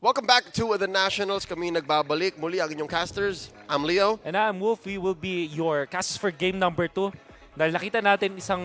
Welcome back to the Nationals. Kami nagbabalik. Muli ang inyong casters. I'm Leo. And I'm Wolf. We will be your casters for game number 2. Dahil nakita natin isang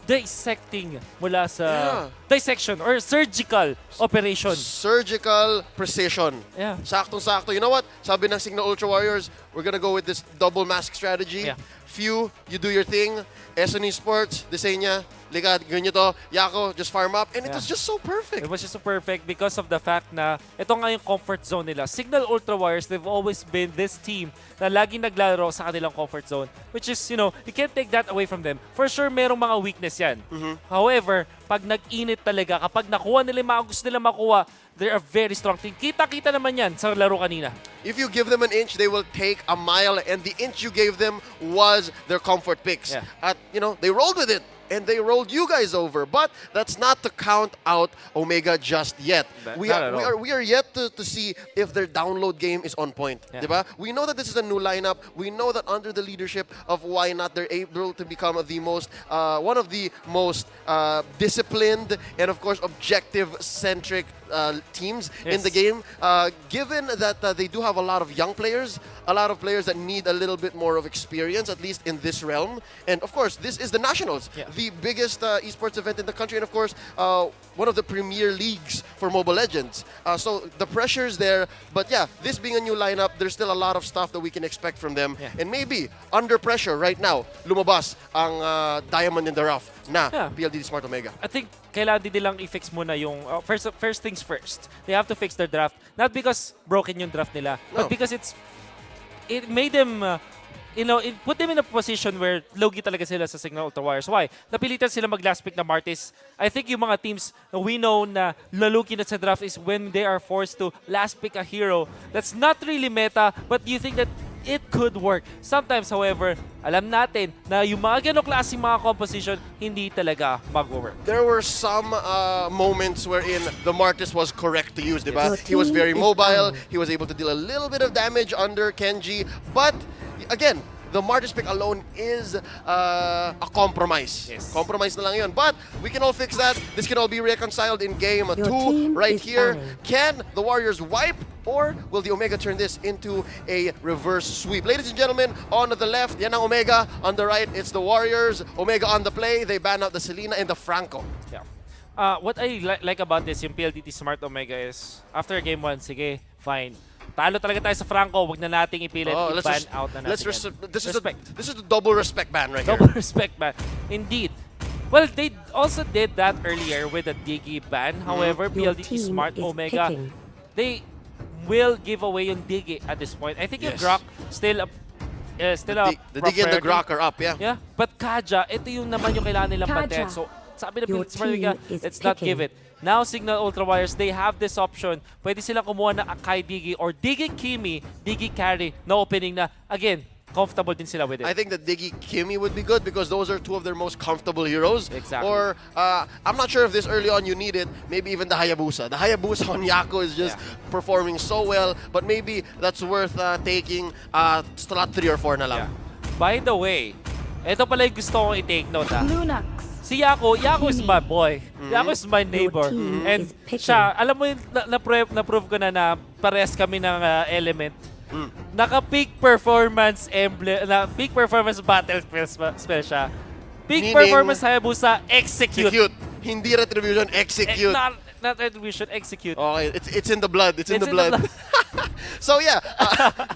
dissecting mula sa dissection or surgical operation. Surgical precision. Yeah. Saktong-sakto. You know what? Sabi ng Signal Ultra Warriors, we're gonna go with this double mask strategy. Yeah. Few, you do your thing. Esports, Desenya, Liga, ganyan to. Yako, just farm up. And it was just so perfect. It was just so perfect because of the fact na ito nga yung comfort zone nila. Signal Ultra Warriors, they've always been this team na laging naglalaro sa kanilang comfort zone. Which is, you know, you can't take that away from them. For sure, merong mga weakness yan. However, pag nag-init talaga, kapag nakuha nila yung mga gusto nila makuha, they're a very strong team. Kita-kita naman yan sa laro kanina. If you give them an inch, they will take a mile. And the inch you gave them was their comfort picks. Yeah. At, you know, they rolled with it. And they rolled you guys over. But that's not to count out Omega just yet. We are yet to see if their download game is on point. Yeah. Diba? We know that this is a new lineup. We know that under the leadership of Why Not, they're able to become the most, one of the most disciplined and, of course, objective-centric teams in the game. Given that they do have a lot of young players, a lot of players that need a little bit more of experience, at least in this realm. And, of course, this is the Nationals. Yeah. The biggest esports event in the country, and of course, one of the premier leagues for Mobile Legends. So the pressure's there, but yeah, this being a new lineup, there's still a lot of stuff that we can expect from them. Yeah. And maybe, under pressure right now, lumabas ang diamond in the rough na PLDT Smart Omega. I think kailangan din nilang i-fix muna yung first things first. They have to fix their draft. Not because broken yung draft nila, but because it made them it put them in a position where logi talaga sila sa Signal Ultra Warriors. Why? Napilitan sila mag-last pick na Martis. I think yung mga teams na we know na lalugi na sa draft is when they are forced to last pick a hero. That's not really meta, but you think that it could work. Sometimes, however, alam natin na yung mga ganong klaseng mga composition, hindi talaga mag-work. There were some moments wherein the Martis was correct to use, diba? He was very mobile. He was able to deal a little bit of damage under Kenji. But, again, the Martis pick alone is a compromise. Yes. Compromise na lang yun. But we can all fix that. This can all be reconciled in game 2 right here. Can the Warriors wipe? Or will the Omega turn this into a reverse sweep? Ladies and gentlemen, on the left, yan ang Omega. On the right, it's the Warriors. Omega on the play. They ban out the Selena and the Franco. Yeah. What I like about this, yung PLDT Smart Omega is, after game 1, sige, fine. Talo talaga tayo sa Franco, wag na nating ipilit, i-ban out na natin. This is the double respect ban right double here. respect ban. Indeed. Well, they also did that earlier with the Diggy ban. However, PLDT Smart Omega, they will give away yung Diggy at this point. I think yung Grok still up. The Diggy and the Grok are up, yeah. Yeah, but Kaja, ito yung naman yung kailangan nilang pantayan. So, sabi na PLDT Smart Omega, let's not give it. Now, Signal Ultra Warriors, they have this option. Pwede silang kumuha ng Akai Diggy or Diggy Kimi, Diggy Carry na opening na, again, comfortable din sila with it. I think that Diggy Kimi would be good because those are two of their most comfortable heroes. Exactly. Or, I'm not sure if this early on you need it, maybe even the Hayabusa. The Hayabusa on Yako is just performing so well, but maybe that's worth taking slot 3 or 4 na lang. Yeah. By the way, ito pala yung gusto kong i-take note Lunax. Si Yako is my boy. Yako is my neighbor. And siya, alam mo yung na-prove ko na parehas kami ng element. Naka-peak performance emblem, peak performance battle spell siya. Peak performance Hayabusa, execute. Hindi retribution, execute. Not retribution, execute. Okay, it's in the blood. It's in the blood. So yeah,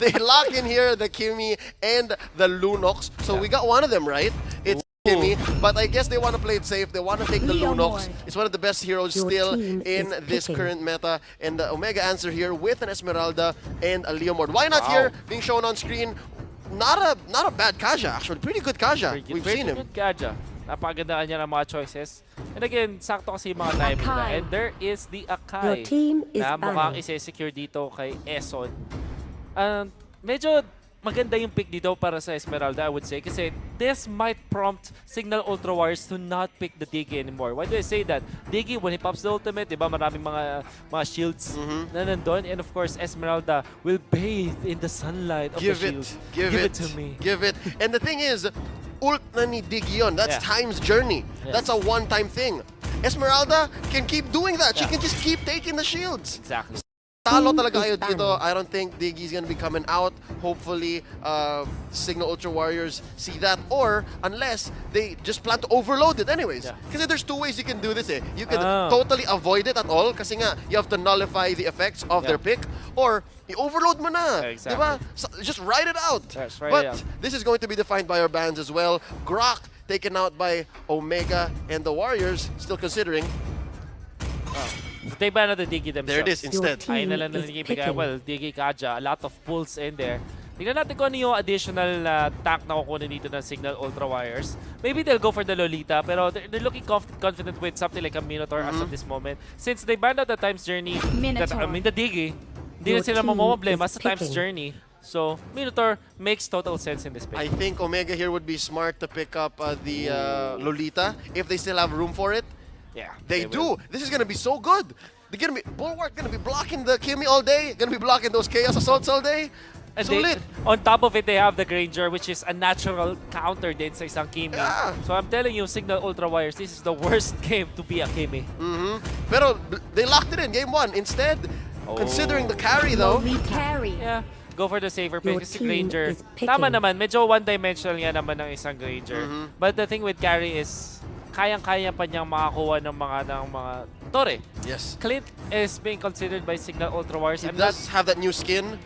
they lock in here the Kimi and the Lunox. So we got one of them right. It's Kimi, but I guess they want to play it safe. They want to take the Lunox. It's one of the best heroes still in this current meta. And the Omega answer here with an Esmeralda and a Leomord. Why not here being shown on screen? Not a bad Kaja, actually. Pretty good Kaja. We've seen him. Good Kaja. Napakagandaan niya ng mga choices. And again, sakto kasi yung mga time nila. And there is the Akai na mukhang isi-secure dito kay Eson. Medyo maganda yung pick dito para sa Esmeralda, I would say. Kasi this might prompt Signal Ultra Warriors to not pick the Diggy anymore. Why do I say that? Diggy, when he pops the ultimate, diba, maraming mga shields na nandun. And of course, Esmeralda will bathe in the sunlight of the shields. Give it to me. Give it. And the thing is, ult na ni Diggy yun. That's Time's journey. That's a one-time thing. Esmeralda can keep doing that. She Yeah. can just keep taking the shields. Exactly. Talo talaga kayo dito. I don't think Diggy's gonna be coming out. Hopefully, Signal Ultra Warriors see that. Or, unless they just plan to overload it anyways. Yeah. Kasi there's two ways you can do this eh. You can Ah. totally avoid it at all kasi nga, you have to nullify the effects of their pick. Or, i-overload mo na. Exactly. Diba? So, just ride it out. Yes, ride But it out. this is going to be defined by our bans as well. Grok taken out by Omega and the Warriors, still considering. They ban the Diggy themselves. There it is instead. Ayun na lang na is ibigay. picking. Well, Diggy, Kaja, a lot of pulls in there. Tingnan natin kung ano yung additional tank na kukunin dito ng Signal Ultra Wires. Maybe they'll go for the Lolita, pero they're looking confident with something like a Minotaur as of this moment. Since they banned out the Times Journey, Minotaur. the Diggy, hindi na Your sila team mamomblema is sa Times picking. Journey. So, Minotaur makes total sense in this pick. I think Omega here would be smart to pick up the Lolita if they still have room for it. Yeah, They will. do. This is gonna be so good. They're gonna be Bulwark gonna be blocking the Kimmy all day. Gonna be blocking those Chaos Assaults all day. And Sulit. on top of it, they have the Granger, which is a natural counter din sa isang Kimi. Yeah. So I'm telling you, Signal Ultra Wires, this is the worst game to be a Kimi. Pero they locked it in game 1. Instead, considering the carry though. Slowly carry. Yeah, go for the saver pick. Your Kasi team Granger, is picking. tama naman, medyo one-dimensional nga naman ng isang Granger. But the thing with carry is, kayang-kaya pa niyang makakuha ng mga Tore. Yes. Clint is being considered by Signal Ultra Wars. He I'm not, does have that new skin.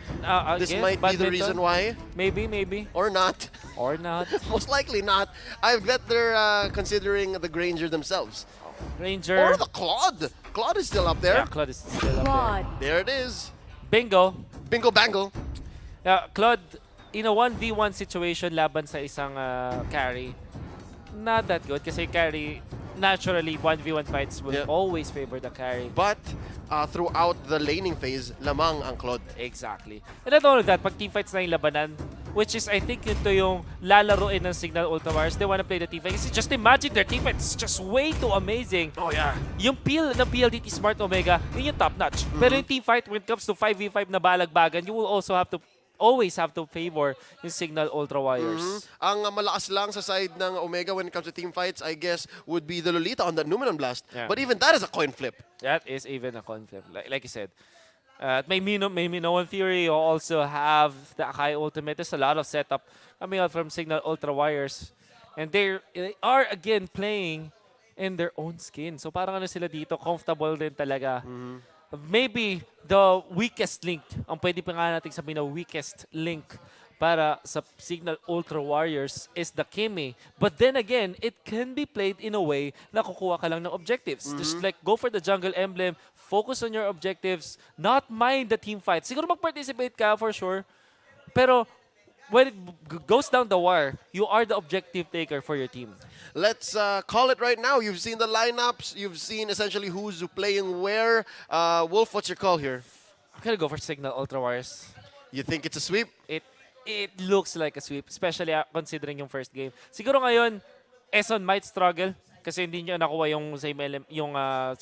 This again, might be the badminton. reason why. Maybe. Or not. Or not. Most likely not. I bet they're considering the Granger themselves. Ranger. Or the Claude. Claude is still up there. Yeah, Claude is still up there. Quad. There it is. Bingo. Bingo bangle. Yeah, Claude, in a 1v1 situation laban sa isang carry, not that good kasi carry, naturally, 1v1 fights will always favor the carry. But throughout the laning phase, lamang ang Claude. Exactly. And not only that, pag teamfights na yung labanan, which is, I think, ito yung lalaroin ng Signal Ultra Wars, they wanna play the teamfight. Kasi just imagine their teamfights just way too amazing. Oh yeah. Yung peel ng PLDT Smart Omega, yun yung top-notch. Pero yung teamfight, when it comes to 5v5 na balagbagan, you will also always have to favor yung Signal Ultra Wires. Ang malakas lang sa side ng Omega when it comes to team fights, I guess, would be the Lolita on that Numenon Blast. Yeah. But even that is a coin flip. That is even a conflict, like you said. May Minoan Fury, you also have the Akai Ultimate. There's a lot of setup coming out from Signal Ultra Wires. And they are again playing in their own skin. So parang ano sila dito, comfortable din talaga. Maybe the weakest link, ang pwede pa nga natin sabihin na weakest link para sa Signal Ultra Warriors is the Kimi. But then again, it can be played in a way na kukuha ka lang ng objectives. Just like go for the jungle emblem, focus on your objectives, not mind the team fight. Siguro mag-participate ka for sure, pero when it goes down the wire, you are the objective taker for your team. Let's call it right now. You've seen the lineups. You've seen essentially who's playing where. Wolf, what's your call here? I'm gonna go for Signal Ultra Warriors. You think it's a sweep? It looks like a sweep, especially considering yung first game. Siguro ngayon, Eson might struggle kasi hindi niya nakuha yung same yung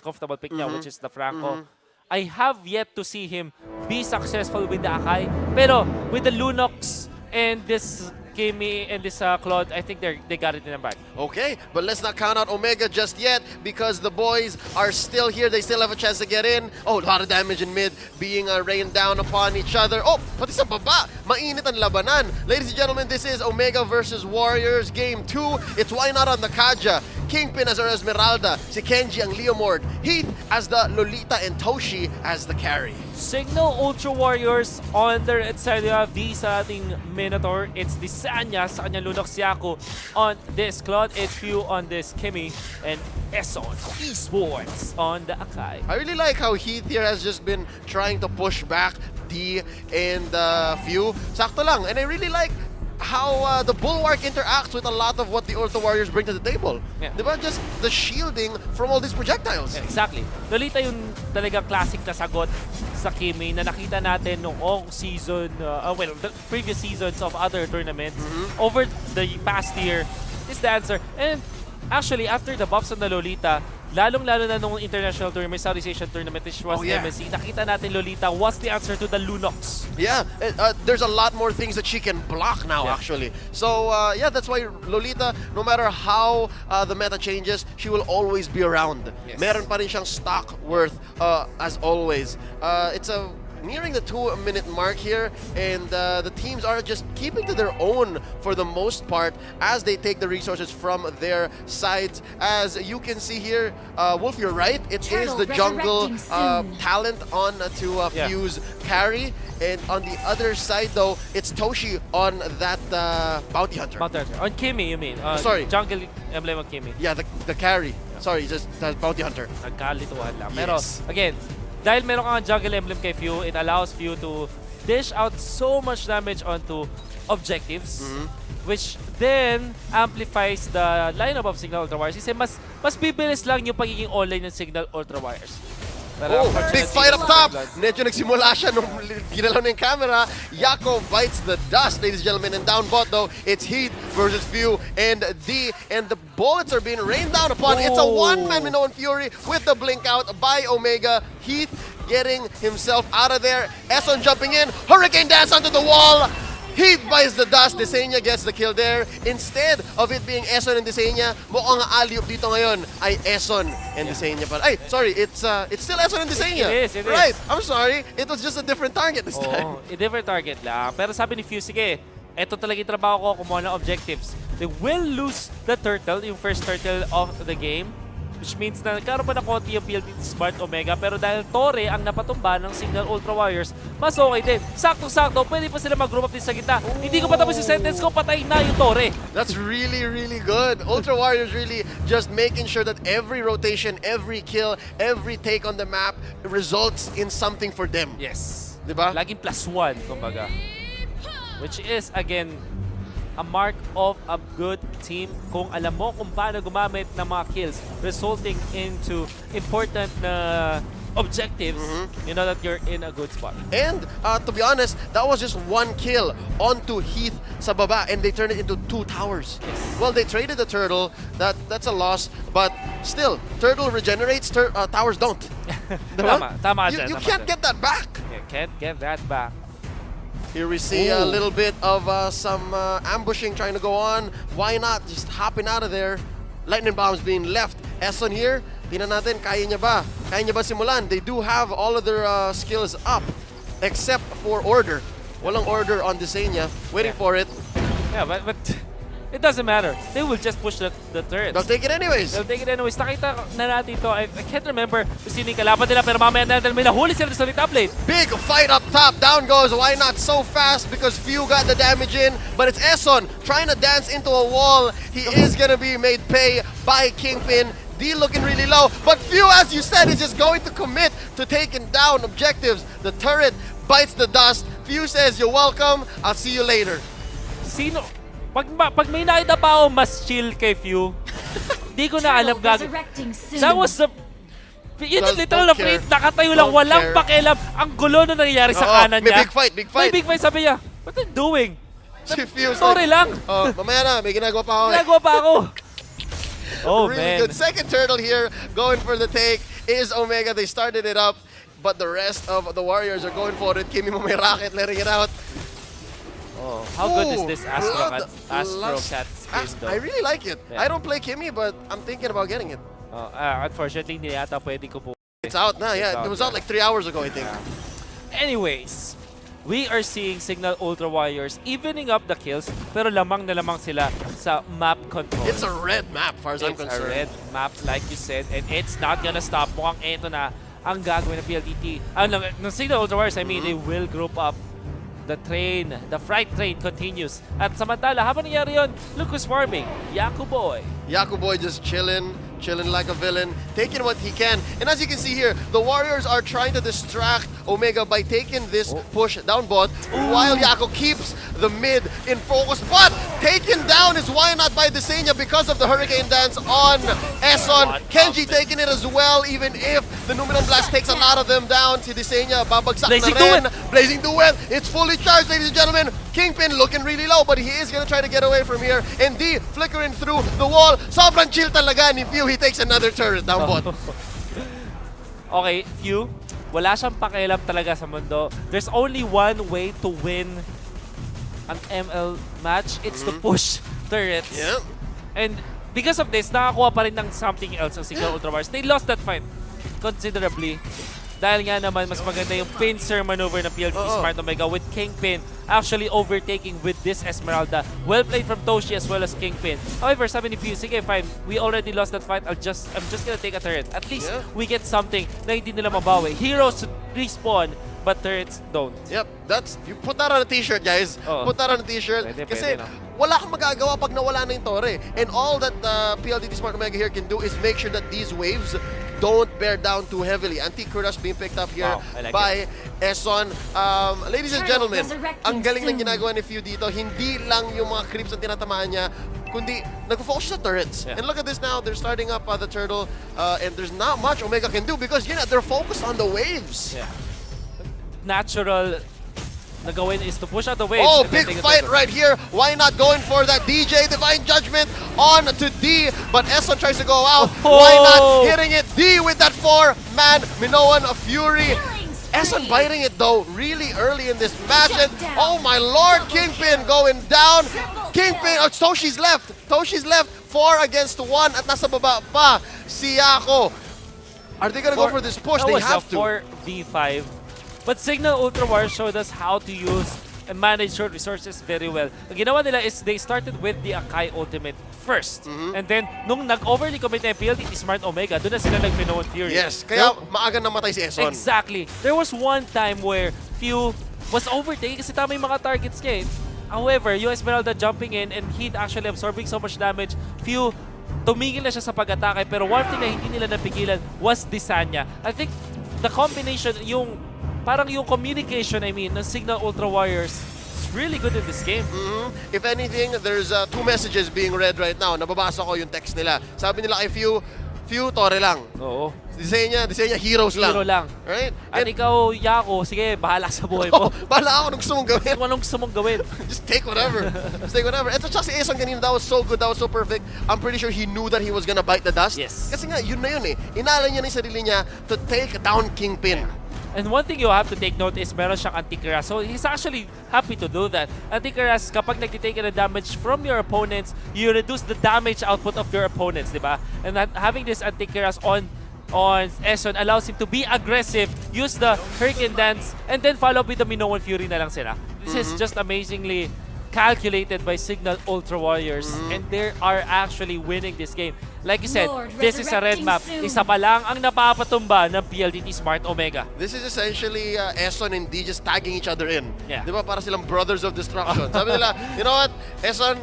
comfortable pick niya, which is the Franco. I have yet to see him be successful with the Akai. Pero with the Lunox and this Kimi and this Claude, I think they got it in the bag. Okay, but let's not count out Omega just yet because the boys are still here. They still have a chance to get in. Oh, a lot of damage in mid being rained down upon each other. Oh, pati sa baba. Mainit ang labanan. Ladies and gentlemen, this is Omega versus Warriors Game 2. It's Why Not on the Kaja. Kingpin as our Esmeralda. Si Kenji ang Leomord. Heath as the Lolita and Toshi as the carry. Signal Ultra Warriors on their side, you have the sa ating Minotaur. It's the Sanya sa kanyang Lunox Yaku on this Claude HQ on this Kimi and Eson Esports on the Akai. I really like how Heath here has just been trying to push back D and Few. Sakto lang. And I really like how the Bulwark interacts with a lot of what the Ultra Warriors bring to the table. Yeah. Diba? Just the shielding from all these projectiles. Exactly. Lolita yung talagang classic na sagot sa Kimi na nakita natin noong season, the previous seasons of other tournaments. Over the past year is the answer. And actually, after the buffs on the Lolita, lalong-lalo na nung international tournament, Southeast Asian tournament, which was MSC, nakita natin Lolita, what's the answer to the Lunox? Yeah, there's a lot more things that she can block now, actually. So, yeah, that's why Lolita, no matter how the meta changes, she will always be around. Yes. Meron pa rin siyang stock worth, as always. It's nearing the 2-minute mark here, and the teams are just keeping to their own for the most part as they take the resources from their sides. As you can see here, Wolf, you're right. It is the jungle talent on to Fuse carry, and on the other side though, it's Toshi on that bounty hunter. On Kimmy, you mean? Sorry. Jungle emblem on Kimmy. Yeah, the carry. Sorry, just that bounty hunter. Nagkalituhan lang. Yes. Pero, again, dahil meron kang jungle emblem kay Few, it allows Few to dish out so much damage onto objectives, which then amplifies the lineup of Signal Ultra Wires. Kasi mas bibilis lang yung pagiging online ng Signal Ultra Wires. Oh, big fight up top! Medyo nagsimula siya nung ginalaw na yung camera. Yako bites the dust, ladies and gentlemen. And down bot though, it's Heat versus Few and D. And the bullets are being rained down upon. It's a one-man Minoan Fury with the blink out by Omega. Heat getting himself out of there. Eson jumping in. Hurricane dance onto the wall. Heat bites the dust. Desenia gets the kill there. Instead of it being Eson and Desenia, mukhang alley-oop dito ngayon ay Eson and Desenia. But ay, sorry, it's still Eson and Desenia. It is. Right, I'm sorry. It was just a different target this time. A different target lang. Pero sabi ni Fuse, sige, eto talaga yung trabaho ko, kumuha ng objectives. They will lose the turtle, yung first turtle of the game. Which means na nagkaroon pa na konti yung PLD Smart Omega, pero dahil Torre ang napatumba ng Signal Ultra Warriors, mas okay din. Sakto-sakto, pwede pa sila mag-group up din sa gitna. Hindi ko pa tapos yung sentence ko, patay na yung Torre. That's really, really good. Ultra Warriors really just making sure that every rotation, every kill, every take on the map results in something for them. Yes. Diba? Laging +1, kumbaga. Which is, again, a mark of a good team kung alam mo kung paano gumamit ng mga kills resulting into important na objectives, you know that you're in a good spot. And to be honest, that was just one kill onto Heath sa baba, and they turned it into 2 towers. Yes. Well, they traded the turtle. That's a loss, but still, turtle regenerates, towers don't. Diba? Tama You can't get that back. You can't get that back. Here we see a little bit of some ambushing trying to go on. Why not just hopping out of there? Lightning bombs being left. Eson here, tingnan natin, kaya niya ba? Kaya niya ba simulan? They do have all of their skills up, except for order. Walang order on Desenia. Waiting for it. Yeah, but it doesn't matter. They will just push the turrets. They'll take it anyways. They'll take it anyways. Nakita na natin ito. I can't remember kung sino yung kalaban nila, pero mamaya na may nahuli sila sa top lane. Big fight up top. Down goes. Why not so fast? Because Few got the damage in. But it's Eson trying to dance into a wall. He is going to be made pay by Kingpin. D looking really low. But Few, as you said, is just going to commit to taking down objectives. The turret bites the dust. Few says, you're welcome. I'll see you later. Sino? Pag may nakita pa ako mas chill kay Few, di ko na alam gagawin. That was the... Yun yung literal na free, nakatayo lang, walang pakialam. Ang gulo na nangyayari sa kanan niya. May big fight. May big fight, sabi niya, what are you doing? Si Few, Sorry lang. Mamaya na, may ginagawa pa ako. Ginagawa pa ako. Oh, really man. good. Second turtle here, going for the take, is Omega. They started it up, but the rest of the Warriors are going for it. Kimi mo may rocket, letting it out. Oh, how good is this Astro Cat skin though? I really like it. Yeah. I don't play Kimi, but I'm thinking about getting it. Unfortunately, hindi yata pwede ko po. It's out now, yeah. out, It was out like 3 hours ago, I think. Anyways, we are seeing Signal Ultra Warriors evening up the kills, pero lamang na lamang sila sa map control. It's a red map, far as I'm It's a concerned. red map, like you said, and it's not gonna stop. Mukhang eto na ang gagawin ng PLDT. Ng Signal Ultra Warriors, I mean, they will group up. The train, the freight train continues. At samantala, habang nangyari yun, look who's farming. Yaku Boy. Yaku Boy just chilling like a villain, taking what he can. And as you can see here, the Warriors are trying to distract Omega by taking this push down bot, while Yako keeps the mid in focus. But taken down is why not by Desenia because of the Hurricane Dance on Eson. Kenji taking it as well, even if the Numenon Blast takes a lot of them down. Si Desenia babagsak Blazing na rin. Duet. Blazing Duet. It's fully charged, ladies and gentlemen. Kingpin looking really low, but he is gonna try to get away from here. And D flickering through the wall. Sobrang chill talaga ni Few. He takes another turret down bot. Okay, Few, wala siyang pakialam talaga sa mundo. There's only one way to win an ML match. It's to push turrets. Yeah. And because of this, nakakuha pa rin ng something else ang Signal Ultramars. They lost that fight considerably. Dahil nga naman, mas maganda yung pincer maneuver ng PLDT Smart Omega with Kingpin actually overtaking with this Esmeralda. Well played from Toshi as well as Kingpin. However, sabi ni Few, sige fine, we already lost that fight. I'm just gonna take a turret. At least we get something na hindi nila mabawi. Heroes respawn, but turrets don't. Yep, you put that on a t-shirt, guys. Put that on a t-shirt. Kasi wala kang magagawa pag nawala na yung torre. And all that PLDT Smart Omega here can do is make sure that these waves don't bear down too heavily. Anti-Crush being picked up here by Eson. Ladies and gentlemen, ang galing ng ginagawa ni Few dito. Hindi lang yung mga creeps ang tinatamaan niya, kundi nag-focus sa turrets. And look at this now, they're starting up the turtle, and there's not much Omega can do because they're focused on the waves. Natural na gawin is to push out the waves. Oh, big fight right here. Why not going for that DJ Divine Judgment on to D, but Eson tries to go out. Why not hitting it? D with that 4-man Minoan of Fury. Eson biting it though really early in this match, and oh my lord, Kingpin going down. Kingpin, Toshi's left. Toshi's left, 4 against 1 at nasa baba pa si Yako. Are they gonna go for this push? They have to. 4v5. But Signal Ultrawars showed us how to use and manage short resources very well. Ang ginawa nila is they started with the Akai ultimate first. And then, nung nag-overly commit na yung PLDT Smart Omega, doon na sila nag-Minoan Fury. Yes, kaya maaga namatay si Eson. Exactly. There was one time where Few was overtaking kasi tama yung mga targets niya eh. However, yung Esmeralda jumping in and Heat actually absorbing so much damage, Few tumigil na siya sa pag-atake. Pero one thing na hindi nila napigilan was Disanya. I think the combination, parang yung communication, ng Signal Ultra Warriors is really good in this game. If anything, there's 2 messages being read right now. Nababasa ko yung text nila. Sabi nila kay Few, Torre lang. Oo. Disenya, heroes lang. Hero lang. Right? At ikaw, Yako, sige, bahala sa buhay mo. Bahala ako, anong gusto mong gawin? Anong gusto mong gawin? Just take whatever. Just take whatever. Ito siya si Eson kanina, that was so good, that was so perfect. I'm pretty sure he knew that he was gonna bite the dust. Yes. Kasi nga, yun na yun eh. Inala niya na yung sarili niya to take down Kingpin. And one thing you have to take note is meron siyang anti-Keras. So he's actually happy to do that. Anti-Keras, kapag nagtitake ka ng damage from your opponents, you reduce the damage output of your opponents, di ba? And having this anti-Keras on Eson allows him to be aggressive, use the Hurricane Dance, and then follow up with the Minoan Fury na lang sila. This is just amazingly calculated by Signal Ultra Warriors, and they are actually winning this game. Like you said, this is a red map. Isa pa lang ang napapatumba ng PLDT Smart Omega. This is essentially Eson and D just tagging each other in. Yeah. Di ba? Para silang brothers of destruction. Sabi nila, you know what? Eson,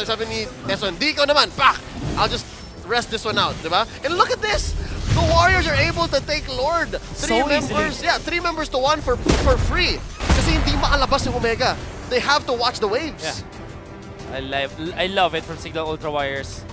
sabi ni Eson, D ko naman, pak! I'll just rest this one out. Di ba? And look at this! The Warriors are able to take Lord. 3 members, easily. yeah, 3 members to 1 for free. Kasi hindi makalabas yung Omega. They have to watch the waves. Yeah. I love it from Signal Ultra Warriors.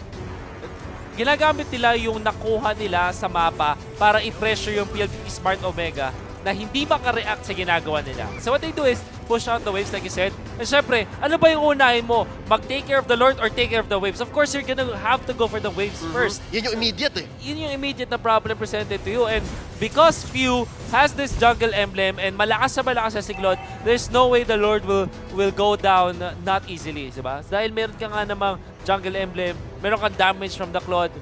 Ginagamit nila yung nakuha nila sa mapa para i-pressure yung PLDT Smart Omega na hindi makareact sa ginagawa nila. So what they do is push out the waves like you said. And syempre, ano ba yung unahin mo? Mag-take care of the Lord or take care of the waves? Of course, you're gonna have to go for the waves first. Yun yung immediate eh. Yun yung immediate na problem presented to you. And because Few has this jungle emblem and malakas sa Siglot, there's no way the Lord will go down not easily, diba? Dahil meron ka nga namang jungle emblem, meron kang damage from the Claude.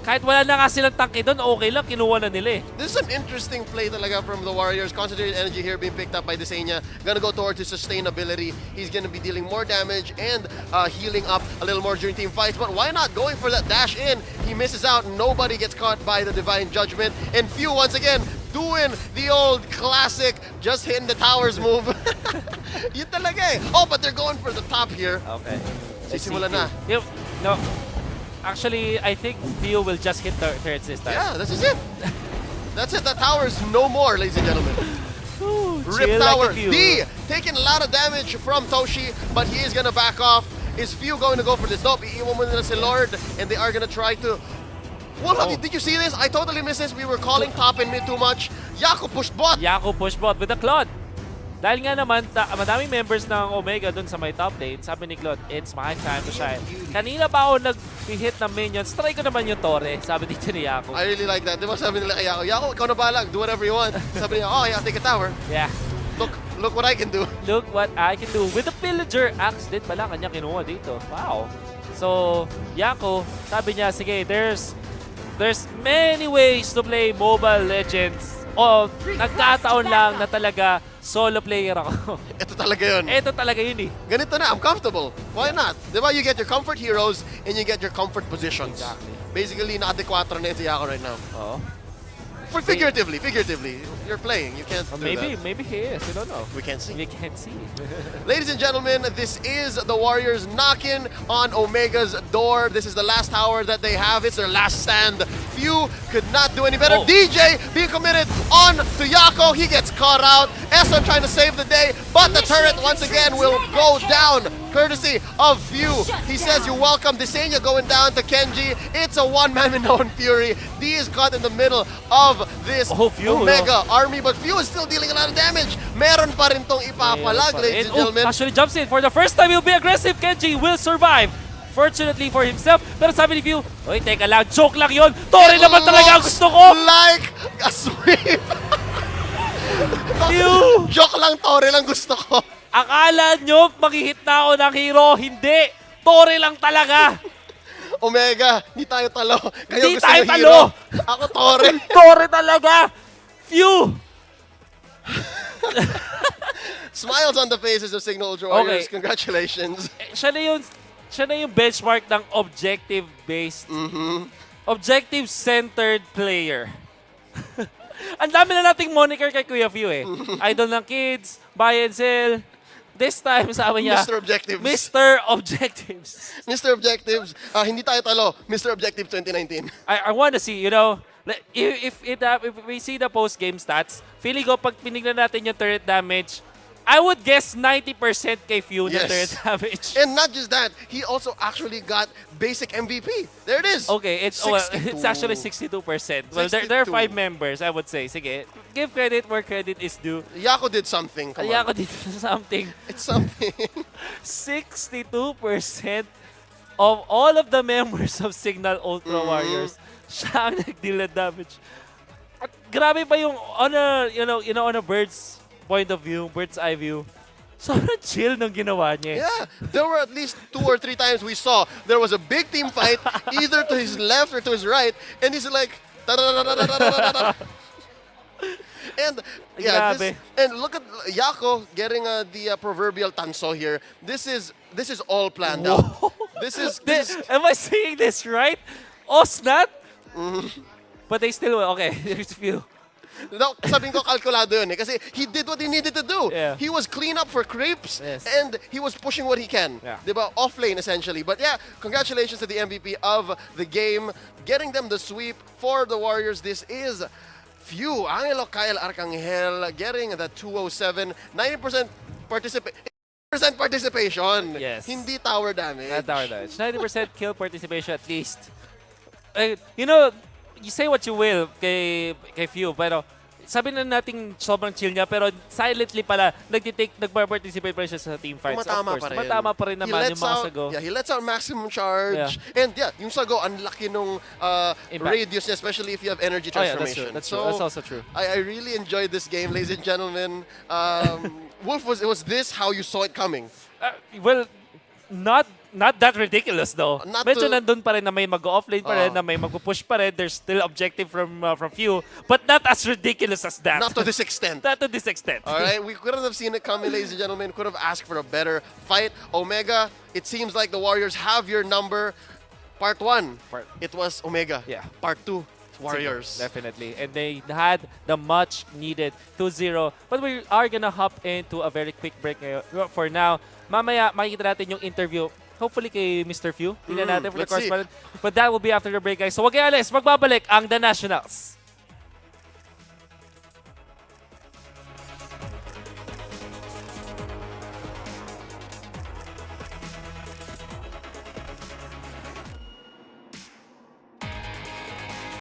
Kahit wala na nga silang tanke doon, okay lang, kinuha na nila eh. This is an interesting play talaga from the Warriors. Concentrated energy here being picked up by Desenia. Gonna go towards his sustainability. He's gonna be dealing more damage and healing up a little more during team fights. But why not going for that dash in? He misses out. Nobody gets caught by the Divine Judgment. And Few once again doing the old classic just hitting the towers move. Yun talaga eh. Oh, but they're going for the top here. Okay. Sisimula na. No. Actually, I think Few will just hit the turrets this time. Yeah, this is it. That's it. That tower is no more, ladies and gentlemen. Ooh, Rip tower. Like D taking a lot of damage from Toshi, but he is gonna back off. Is Few going to go for this? Nope, iiwan mo nila si Lord, and they are gonna try to... Well, did you see this? I totally missed this. We were calling top and mid too much. Yako pushed bot. Yako pushed bot with the Claude. Dahil nga naman, madaming members ng Omega dun sa may top lane, sabi ni Claude, it's my time to shine. Kanina pa ako nag-hit ng minions, try ko naman yung Torre, sabi dito ni Yako. I really like that. Di ba sabi nila kay Yako, Yako, ikaw na bahala, do whatever you want. Sabi niya, oh, yeah, take a tower. Yeah. Look what I can do. Look what I can do. With the Pillager Axe din pala kanya kinuha dito. Wow. So, Yako, sabi niya, sige, there's many ways to play Mobile Legends. O, nagkataon lang na talaga solo player ako. Ito talaga yun. Ito talaga yun eh. Ganito na, I'm comfortable. Why not? Di ba, you get your comfort heroes and you get your comfort positions. Exactly. Basically, naka-4 na yun si Yako right now. Oo. Figuratively. You're playing. You can't do that. Maybe he is. We don't know. We can't see. We can't see. Ladies and gentlemen, this is the Warriors knocking on Omega's door. This is the last tower that they have. It's their last stand. Few could not do any better. Oh. DJ being committed on to Yako. He gets caught out. Eson trying to save the day, but the turret once again will go down. Courtesy of Few. He says you're welcome. Desenia going down to Kenji. It's a one-man Minoan Fury. D is caught in the middle of this Few, Omega army, but Few is still dealing a lot of damage. Meron pa rin tong ipapalag, ladies and gentlemen. Actually jumps in. For the first time, he'll be aggressive. Kenji will survive. Fortunately for himself. Pero sabi ni Few, oy, teka lang, joke lang yun. Torre naman talaga ang gusto ko. Like a sweep. Few. Joke lang, Torre lang gusto ko. Akala nyo maghihit na ako ng hero. Hindi. Torre lang talaga. Omega, hindi tayo talo. Kayo Hindi gusto tayo ng talo. hero. Ako, Torre. Torre talaga. Few. Smiles on the faces of Signal Ultra Warriors. Okay. Congratulations. Siya na yung benchmark ng objective-based, objective-centered player. Ang dami na nating moniker kay Kuya Few eh. Idol ng kids, buy and sell. This time, sabi niya, Mr. Objectives. Mr. Objectives. Mr. Objectives. Hindi tayo talo. Mr. Objective 2019. I want to see, you know, if we see the post-game stats, feeling ko pag pinignan natin yung turret damage, I would guess 90% kay Few na turret damage. And not just that, he also actually got basic MVP. There it is. Okay, it's actually 62%. Well, there are 5 members, I would say. Sige, give credit where credit is due. Yako did something. Come on. Yako did something. It's something. 62% of all of the members of Signal Ultra Warriors, siya ang nag-deal ng damage. At grabe pa yung on a bird's point of view, bird's eye view. Sobrang chill nung ginawa niya. Yeah, there were at least 2 or 3 times we saw there was a big team fight either to his left or to his right, and he's like, and yeah, and look at Yako getting the proverbial tanso here. This is all planned out. This is Am I saying this right? Osnat? But they still okay. There's Few. No, sabi ko kalkulado yun eh. Kasi he did what he needed to do. Yeah. He was clean up for creeps Yes. and he was pushing what he can. Yeah. Diba? Off lane essentially. But yeah, congratulations to the MVP of the game. Getting them the sweep for the Warriors. This is Few. Angelo Kyle Arcangel getting the 207. 90% participation. Yes. Hindi tower damage. Not tower damage. 90% kill participation at least. You know, you say what you will kay Few, pero sabi na nating sobrang chill niya, pero silently pala, nagpa-participate pa siya sa team fights. Tumatama pa rin. Tumatama pa rin naman yung mga sago. Yeah, he lets out maximum charge. Yeah. And yeah, yung sago, ang laki nung radius niya, especially if you have energy transformation. That's also true. I really enjoyed this game, ladies and gentlemen. Wolf, was this how you saw it coming? Well, not that ridiculous though. Medyo nandun pa rin na may mag-offlane pa rin, na may mag-push pa rin. There's still objective from Few, but not as ridiculous as that. Not to this extent. Not to this extent. All right, we couldn't have seen it coming, ladies and gentlemen. Could have asked for a better fight. Omega, it seems like the Warriors have your number. Part 1, it was Omega. Yeah. Part 2, Warriors. Definitely. And they had the much needed 2-0. But we are gonna hop into a very quick break for now. Mamaya, makikita natin yung interview. Hopefully kay Mr. Few. Tingnan natin for the correspondent. But that will be after the break, guys. So wag kayo alis. Magbabalik ang The Nationals.